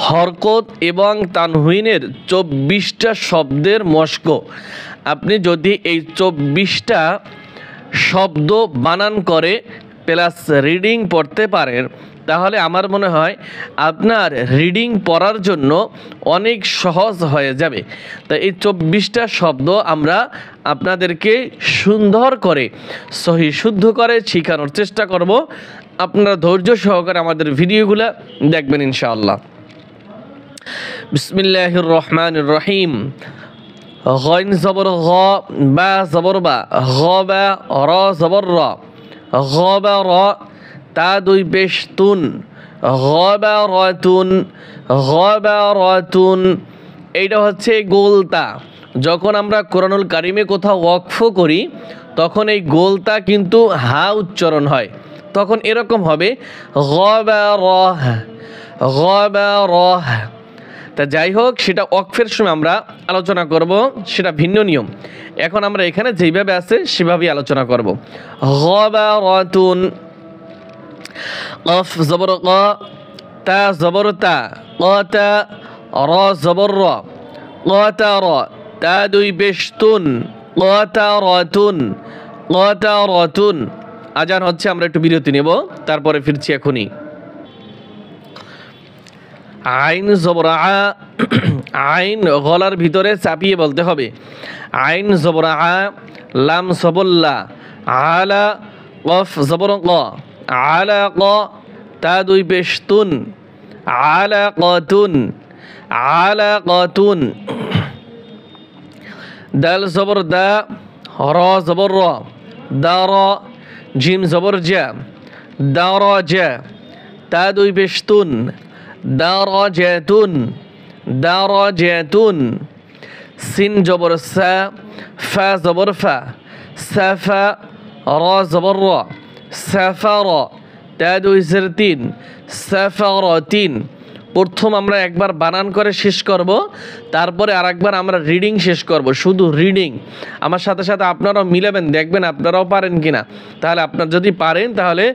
হরকত এবং তানহুইনের 24টা শব্দের মশক। আপনি যদি এই 24টা শব্দ বানান করে প্লাস রিডিং পড়তে পারেন, তাহলে আমার মনে হয় আপনার রিডিং পড়ার জন্য অনেক সহজ হয়ে যাবে। তো এই 24টা শব্দ আমরা আপনাদেরকে সুন্দর করে সহি শুদ্ধ করে শেখানোর চেষ্টা করব। আপনারা ধৈর্য সহকারে আমাদের ভিডিওগুলো দেখবেন ইনশাআল্লাহ। বিসমিল্লাহির রহমানির রহিম। গইন জবর গ, বা জবর বা, গ বা, র জবর র, গ বা র, তা দুই পেশ তুন, গ বা রতুন, গ বা রতুন। এইটা হচ্ছে গোলতা। যখন আমরা কোরআনুল কারিমে কোথাও ওয়াকফ করি তখন এই গোলতা কিন্তু হা উচ্চারণ হয়, তখন এরকম হবে গ বা র, গ বা র। তা যাই হোক, সেটা ওয়াকফের সময় আমরা আলোচনা করব, সেটা ভিন্ন নিয়ম। এখন আমরা এখানে যেইভাবে আছে সেভাবেই আলোচনা করব। গ বা রতুন, কফ জবর ক, তা জবর তা, তা, র জবর র, তা র, তা দুই পেশ তুন, তা রতুন, তা রতুন। আজান হচ্ছে, আমরা একটু বিরতি নেব, তারপরে ফিরছি এখনই। আইন জবর আ, আইন গলার ভিতরে চাপিয়ে বলতে হবে। আইন জবর আ, লাম সবল্লা, আলা, কফ জবর ক, আলা ক, তা দুই পেশ তুন, আলা কতুন, আলা কতুন। দাল জবর দা, র জবর র, দা র, জিম জবর জা, দা র জা, তা দুই পেশ তুন, দারাজাতুন, দারাজাতুন। সিন জবর সা, ফা জবর ফা, সাফা, র জবর র, সাফার, তা দুই জের তিন, সাফারাতিন। প্রথম আমরা একবার বানান করে শেষ করব, তারপরে আরেকবার আমরা রিডিং শেষ করব, শুধু রিডিং। আমার সাথে সাথে আপনারাও মিলাবেন, দেখবেন আপনারাও পারেন কিনা। তাহলে আপনারা যদি পারেন তাহলে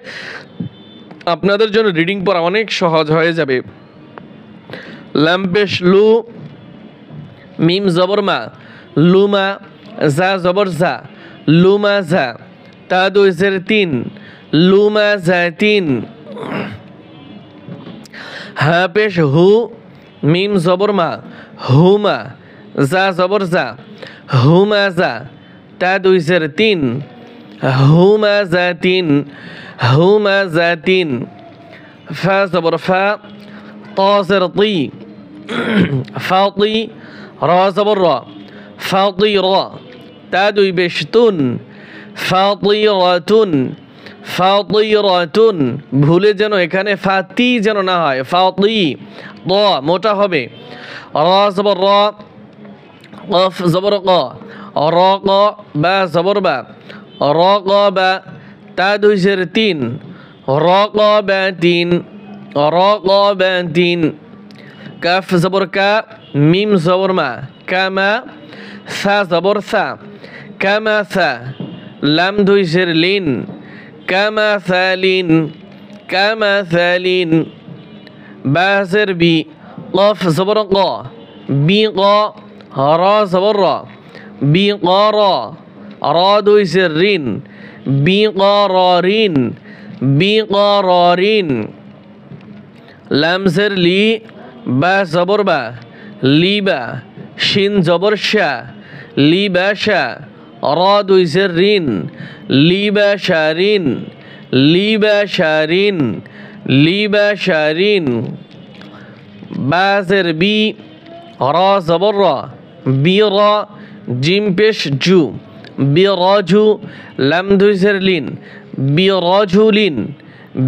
আপনাদের জন্য রিডিং পড়া অনেক সহজ হয়ে যাবে। লাম্পেশ লু, মিম জবর মা, লুমা, জা জবর জা, লুমা জা, তা দুই জের তিন, লুমা জা তিন। হা পেশ হু, মিম জবর মা, হুমা, জা জবর জা, হুমা জা, তা দুই জের তিন, হুমা জা তিন, হুমা জা তিন। ফা জবর ফা, ত জের তি, ফাতি, র জবর র, ফাতি র, তা দুই পেশ তুন, ফাতি রতুন, ফাতি রতুন। ভুলে যেন এখানে ফাতি যেন না হয়, ফাতি, ত মোটা হবে। র জবর র, কফ জবর ক, র ক, বা জবর বা, র ক বা, তা দুই জের তিন, র ক বা তিন, র ক বা তিন। কাফ জবর কা, মিম জবর মা, কামা, সা জবর সা, কামা সা, লাম দুই জের লিন, কামা সালিন, কামা সালিন। বা জের বি, কফ জবর ক, বি ক, র জবর র, বি ক র, র দুই জের রিন, বি ক র রিন, বি ক র রিন। লাম জের লি, বা জবর বা, লিবা, শিন জবর শা, লিবা শা, র দুই জের রিন, লিবা শারিন, লিবা শারিন, লিবা শারিন। বা জের বি, র জবর র, বি র, জিম পেশ জু, বি রজু, লাম দুই জের লিন, বি রজুলিন,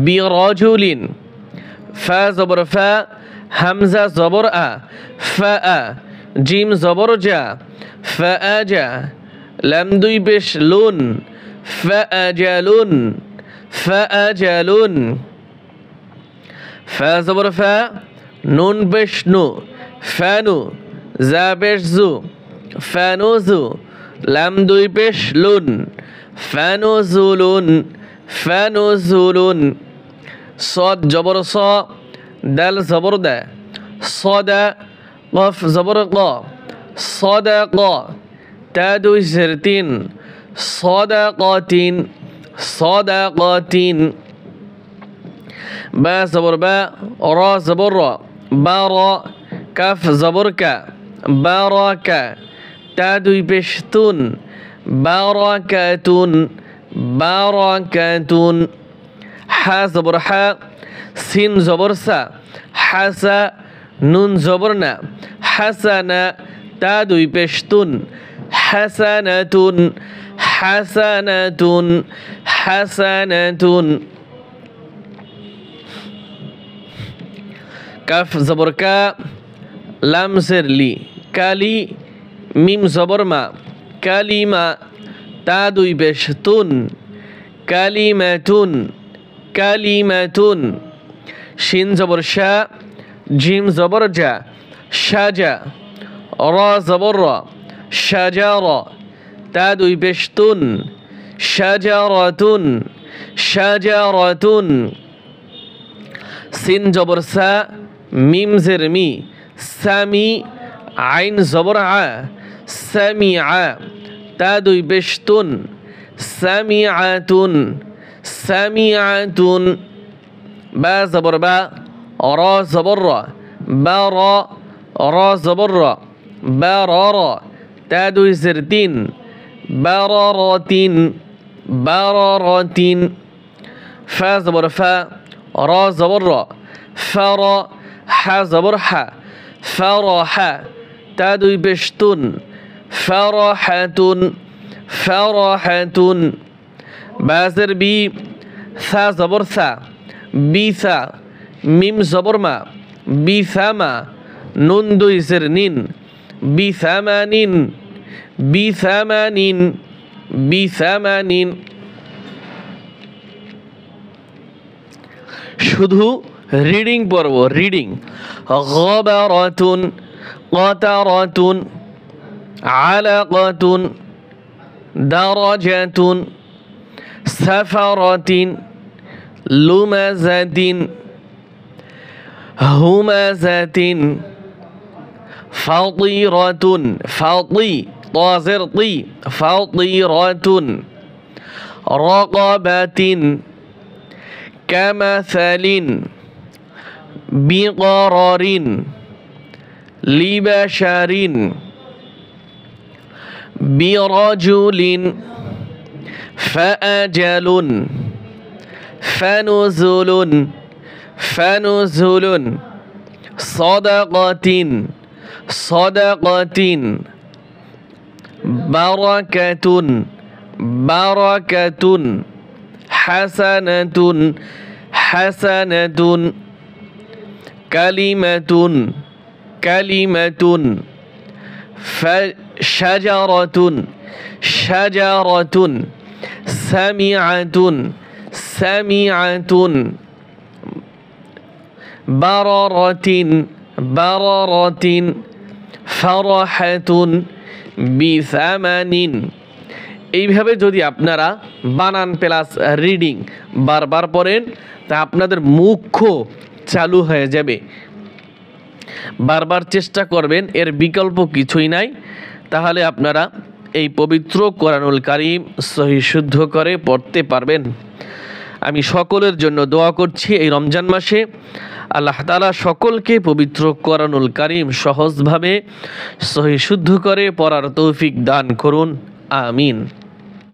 বি রজুলিন। ফা জবর ফা, হামজা জবর আ, ফা আ, জিম জবর জা, ফা আ জা, লাম দুই পেশ লুন, ফা আ জালুন, ফা আ জালুন। ফা জবর ফা, নুন পেশ নু, ফানু, জা পেশ জু, ফানুজু, লাম দুই পেশ লুন, ফানুজুলুন, ফানুজুলুন। সদ জবর স, দাল জবর দা, সদা কফ জবর ক সদা ক তা দুই জের তিন সদা ক তিন সদা ক তিন বা জবর বা র জবর র বা র কাফ জবর কা বা র কা তা দুই পেশ তুন বারাকাতুন বারাকাতুন হা জবর হা সিন জবর সা হাসা নুন জবর না হাসানা তা দুই পেশ তুন হাসানাতুন হাসানাতুন হাসানাতুন কাফ জবর কা লাম জের লি কালি মিম জবর মা কালিমা তা দুই পেশ তুন কালিমাতুন কালিমাতুন শিন জবর শা জিম জবর জা শাজা রা জবর রা শাজারা তা দুই পেশ তুন শাজারাতুন শাজারাতুন সিন জবর সা মিম জের মি সামি আইন জবর আ সামিআ তা দুই পেশ তুন সামিআতুন সামিআতুন বা জবর বা র জবর র বা র র জবর র বা র র তা দুই জের তিন বারারাতিন বারারাতিন ফা জবর ফা র জবর র ফার হা জবর হা ফারহা তা দুই পেশ তুন ফারহাতুন ফারহাতুন বাজের বি সা জবর সা বিসা মিম জবর মা বিসামা নুন দুই জের নিন বিসামানিন বিসামানিন বিসামানিন শুধু রিডিং পড়ব রিডিং গবারাতুন قطرة علقة درجة سفرة لمزة همزة فطيرة فطي طازر طي فطيرة رقبة كمثل بقرر لبشر برجل فأجل فنزل فنزل صدقة صدقة بركة بركة حسنة حسنة كلمة كلمة شجرة شجرة سمعة سمعة بررة بررة فرحة بثمن এইভাবে যদি আপনারা বানান প্লাস রিডিং বারবার পড়েন তা আপনাদের মুখ চালু হয়ে যাবে। বারবার চেষ্টা করবেন, এর বিকল্প কিছুই নাই। তাহলে আপনারা এই পবিত্র কোরআনুল কারীম সহি শুদ্ধ করে পড়তে পারবেন। আমি সকলের জন্য দোয়া করছি এই রমজান মাসে আল্লাহ তাআলা সকলকে পবিত্র কোরআনুল কারীম সহজভাবে সহি শুদ্ধ করে পড়ার তৌফিক দান করুন। আমিন।